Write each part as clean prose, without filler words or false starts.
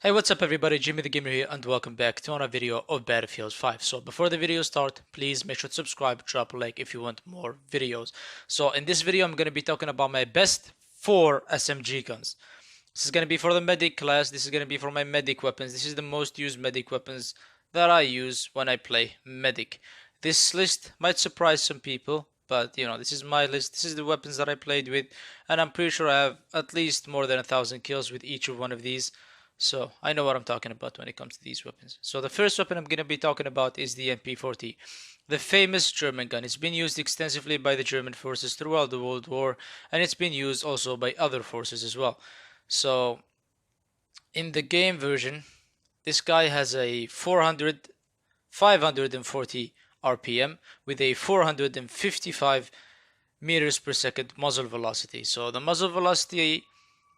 Hey, what's up everybody, Jimmy the Gamer here and welcome back to another video of Battlefield 5. So before the video start, please make sure to subscribe, drop a like if you want more videos. So in this video I'm going to be talking about my best 4 SMG guns. This is going to be for the medic class, this is going to be for my medic weapons. This is the most used medic weapons that I use when I play medic. This list might surprise some people, but you know, this is my list, this is the weapons that I played with, and I'm pretty sure I have at least more than 1,000 kills with each of one of these. So I know what I'm talking about when it comes to these weapons. So the first weapon I'm going to be talking about is the MP40, the famous German gun. It's been used extensively by the German forces throughout the World War, and it's been used also by other forces as well. So in the game version, this guy has a 540 RPM with a 455 meters per second muzzle velocity. So the muzzle velocity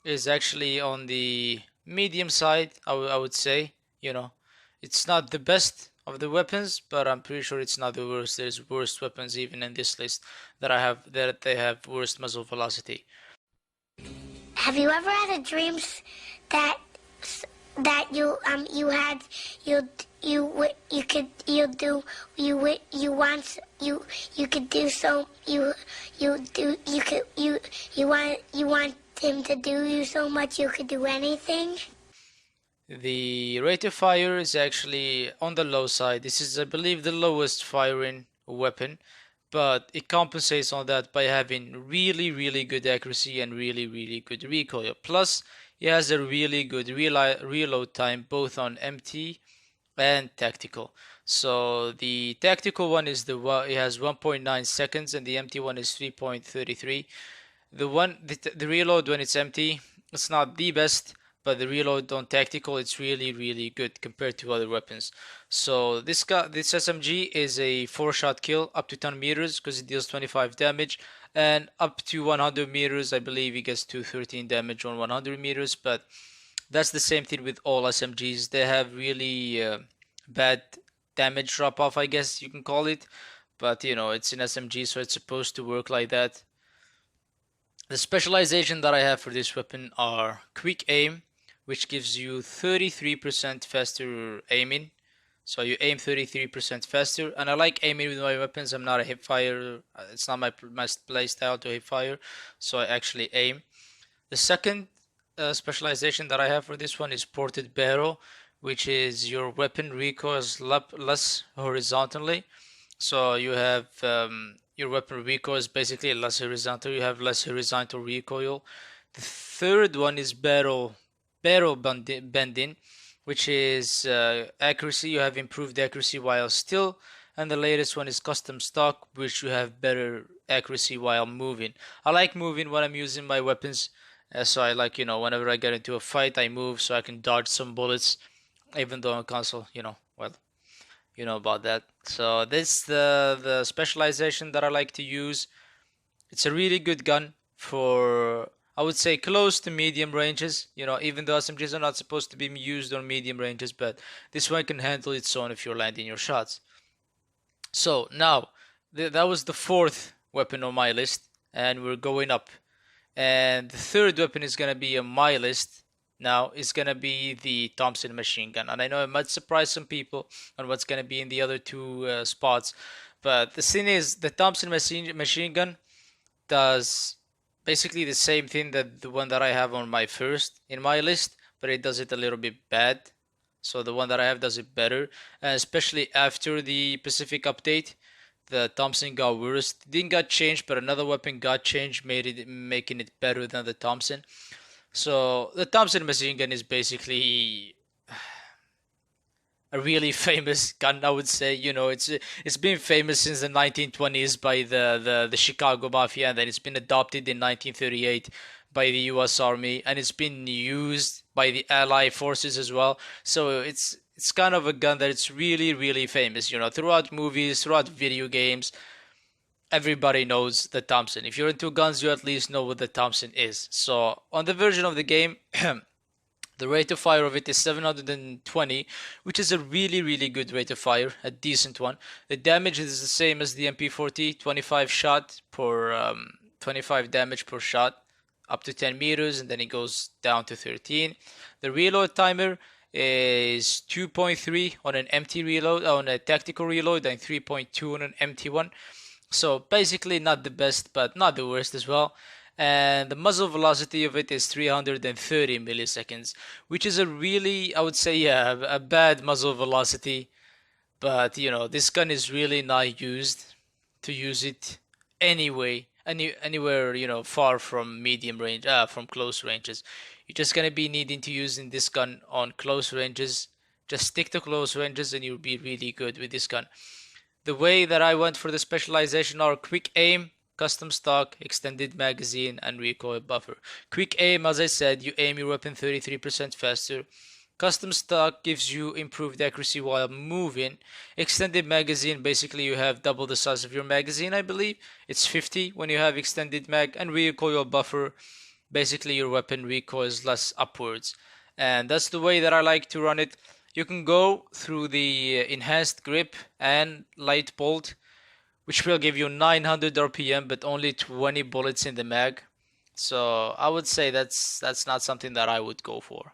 is actually on the medium side, I would say. You know, it's not the best of the weapons, but I'm pretty sure it's not the worst. There's worse weapons even in this list that they have worst muzzle velocity. Have you ever had a dream that that you could do so you want him to do you so much you could do anything? The rate of fire is actually on the low side. This is, I believe, the lowest firing weapon, but it compensates on that by having really good accuracy and really good recoil. Plus, it has a really good reload time both on MT and tactical. So the tactical one is it has 1.9 seconds and the empty one is 3.33. The reload when it's empty, it's not the best, but the reload on tactical, it's really good compared to other weapons. So this SMG is a 4-shot kill up to 10 meters because it deals 25 damage, and up to 100 meters I believe it gets 213 damage on 100 meters. But that's the same thing with all SMGs. They have really bad damage drop off, I guess you can call it, but you know, it's an SMG, so it's supposed to work like that. The specialization that I have for this weapon are quick aim, which gives you 33% faster aiming. So you aim 33% faster, and I like aiming with my weapons. I'm not a hip fire. It's not my play style to hip fire, so I actually aim. The second specialization that I have for this one is ported barrel, which is your weapon recoils less horizontally. So you have your weapon recoil is basically less horizontal. You have less horizontal recoil. The third one is barrel bending, which is accuracy. You have improved accuracy while still, and the latest one is custom stock, which you have better accuracy while moving. I like moving when I'm using my weapons, so I like, you know, whenever I get into a fight, I move so I can dodge some bullets, even though on console, you know, well, you know about that. So this the specialization that I like to use. It's a really good gun for, I would say, close to medium ranges. You know, even though SMGs are not supposed to be used on medium ranges, but this one can handle its own if you're landing your shots. So now that was the fourth weapon on my list, and we're going up. And the third weapon is gonna be on my list now is gonna be the Thompson machine gun, and I know it might surprise some people on what's gonna be in the other two spots, but the thing is, the Thompson machine gun does basically the same thing that the one that I have on my first in my list, but it does it a little bit bad. So the one that I have does it better, and especially after the Pacific update, the Thompson got worse. It didn't got changed, but another weapon got changed, making it better than the Thompson. So the Thompson machine gun is basically a really famous gun, I would say. You know, it's been famous since the 1920s by the Chicago Mafia, and then it's been adopted in 1938 by the U.S. Army, and it's been used by the Allied forces as well. So it's kind of a gun that it's really famous. You know, throughout movies, throughout video games, everybody knows the Thompson. If you're into guns, you at least know what the Thompson is. So on the version of the game, the rate of fire of it is 720, which is a really good rate of fire, a decent one. The damage is the same as the MP40, 25 damage per shot. up to 10 meters, and then it goes down to 13. The reload timer is 2.3 on an empty reload, on a tactical reload, and 3.2 on an empty one. So basically not the best, but not the worst as well. And the muzzle velocity of it is 330 milliseconds, which is a really, I would say, yeah, a bad muzzle velocity. But this gun is really not used to use it anyway, anywhere far from medium range, from close ranges. You're just gonna be needing to using this gun on close ranges. Just stick to close ranges, and you'll be really good with this gun. The way that I went for the specialization are quick aim, custom stock, extended magazine, and recoil buffer. Quick aim, as I said, you aim your weapon 33% faster. Custom stock gives you improved accuracy while moving. Extended magazine, basically you have double the size of your magazine, I believe. It's 50 when you have extended mag. And recoil buffer, basically your weapon recoils less upwards. And that's the way that I like to run it. You can go through the enhanced grip and light bolt, which will give you 900 RPM but only 20 bullets in the mag. So I would say that's not something that I would go for.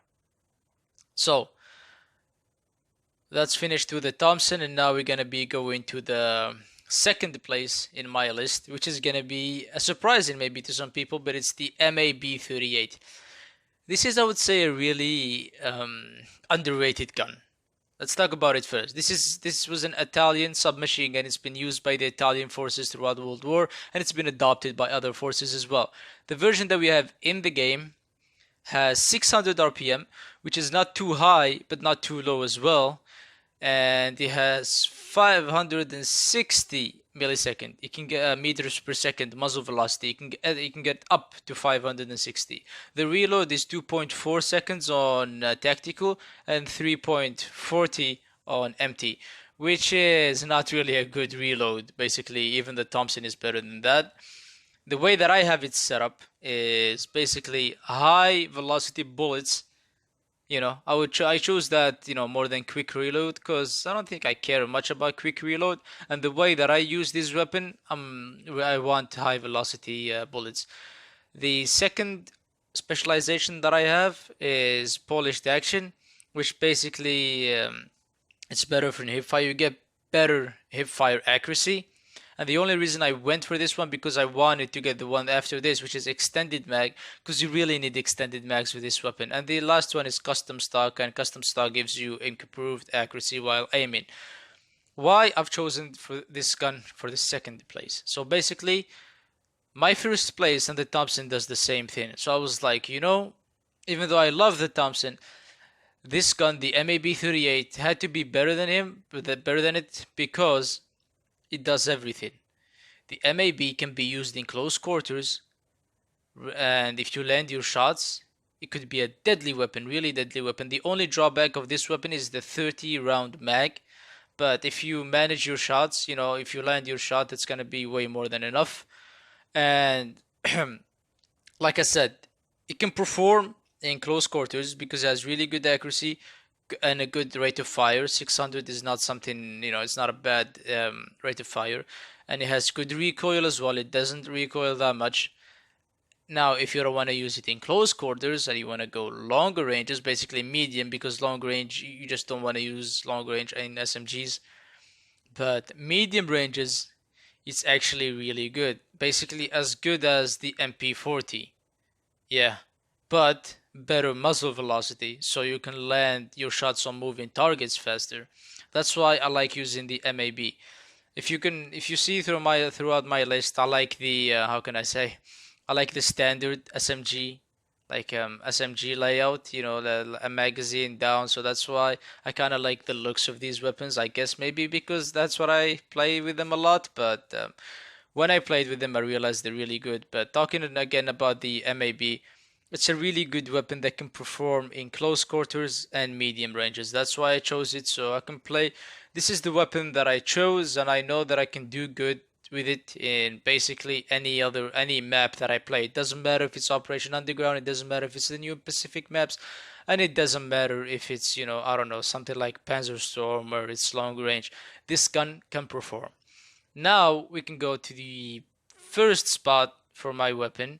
So that's finished with the Thompson, and now we're gonna be going to the second place in my list, which is gonna be surprising maybe to some people, but it's the MAB-38. This is, I would say, a really underrated gun. Let's talk about it first. This was an Italian submachine gun. It's been used by the Italian forces throughout World War, and it's been adopted by other forces as well. The version that we have in the game has 600 RPM, which is not too high, but not too low as well. And it has 560 millisecond. It can get meters per second muzzle velocity. It can get up to 560. The reload is 2.4 seconds on tactical and 3.40 on empty, which is not really a good reload. Basically, even the Thompson is better than that. The way that I have it set up is basically high velocity bullets. I chose that more than quick reload because I don't think I care much about quick reload. And the way that I use this weapon, I want high velocity bullets. The second specialization that I have is polished action, which basically it's better for hip fire. You get better hip fire accuracy. And the only reason I went for this one because I wanted to get the one after this, which is extended mag, because you really need extended mags with this weapon. And the last one is custom stock, and custom stock gives you improved accuracy while aiming. Why I've chosen for this gun for the second place? So basically, my first place and the Thompson does the same thing. So I was like, even though I love the Thompson, this gun, the MAB-38, had to be better than him, better than it, because it does everything. The MAB can be used in close quarters, and if you land your shots, it could be a deadly weapon, really deadly weapon. The only drawback of this weapon is the 30 round mag, but if you manage your shots, if you land your shot, it's gonna be way more than enough. And like I said, it can perform in close quarters because it has really good accuracy and a good rate of fire. 600 is not something, it's not a bad rate of fire. And it has good recoil as well. It doesn't recoil that much. Now, if you don't want to use it in close quarters and you want to go longer ranges, basically medium, because long range, you just don't want to use long range in SMGs. But medium ranges, it's actually really good. Basically as good as the MP40. Yeah. But better muzzle velocity, so you can land your shots on moving targets faster. That's why I like using the MAB. If you see throughout my list, I like the how can I say? I like the standard SMG, like SMG layout. A magazine down. So that's why I kind of like the looks of these weapons. I guess maybe because that's what I play with them a lot. But when I played with them, I realized they're really good. But talking again about the MAB. It's a really good weapon that can perform in close quarters and medium ranges. That's why I chose it, so I can play. This is the weapon that I chose, and I know that I can do good with it in basically any map that I play. It doesn't matter if it's Operation Underground, it doesn't matter if it's the new Pacific maps, and it doesn't matter if it's, I don't know, something like Panzerstorm or it's long range. This gun can perform. Now we can go to the first spot for my weapon.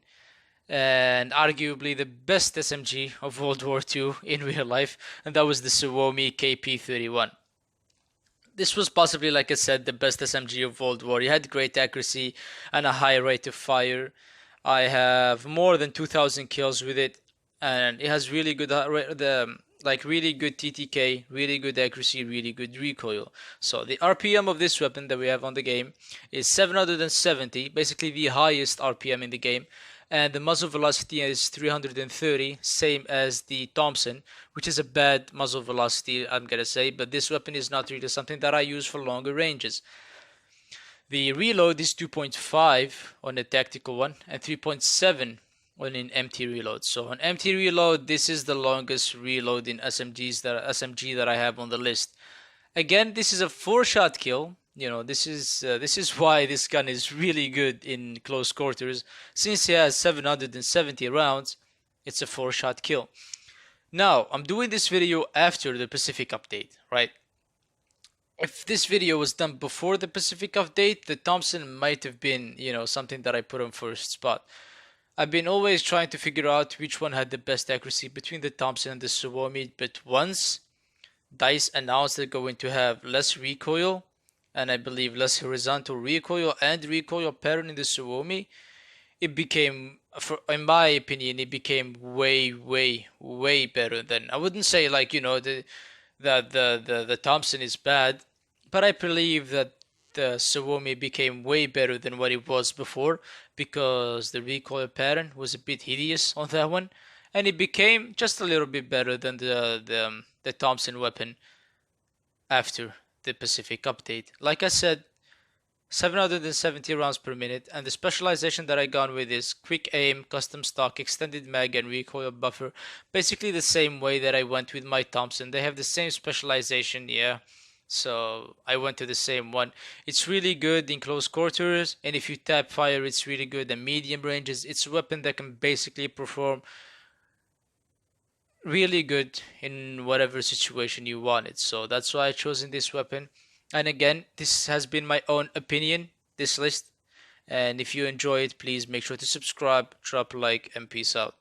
and arguably the best SMG of World War II in real life, and that was the Suomi KP-31. This was possibly, like I said, the best SMG of World War. It had great accuracy and a high rate of fire. I have more than 2,000 kills with it, and it has really good really good TTK, really good accuracy, really good recoil. So the RPM of this weapon that we have on the game is 770, basically the highest RPM in the game, and the muzzle velocity is 330, same as the Thompson, which is a bad muzzle velocity, I'm gonna say, but this weapon is not really something that I use for longer ranges. The reload is 2.5 on a tactical one and 3.7 on an empty reload. So on empty reload, this is the longest reload in SMG that I have on the list. Again, this is a 4-shot kill. This is why this gun is really good in close quarters. Since it has 770 rounds, it's a 4-shot kill. Now, I'm doing this video after the Pacific update, right? If this video was done before the Pacific update, the Thompson might have been, something that I put on first spot. I've been always trying to figure out which one had the best accuracy between the Thompson and the Suomi, but once DICE announced they're going to have less recoil, and I believe less horizontal recoil and recoil pattern in the Suomi, it became, in my opinion, it became way, way, way better than. I wouldn't say like the Thompson is bad, but I believe that the Suomi became way better than what it was before because the recoil pattern was a bit hideous on that one, and it became just a little bit better than the Thompson weapon after the Pacific update. Like I said, 770 rounds per minute, and the specialization that I gone with is quick aim, custom stock, extended mag, and recoil buffer. Basically the same way that I went with my Thompson. They have the same specialization, yeah. So I went to the same one. It's really good in close quarters, and if you tap fire, it's really good at medium ranges. It's a weapon that can basically perform really good in whatever situation you want it. So that's why I chosen this weapon. And again, this has been my own opinion, this list. And if you enjoy it, please make sure to subscribe, drop a like, and peace out.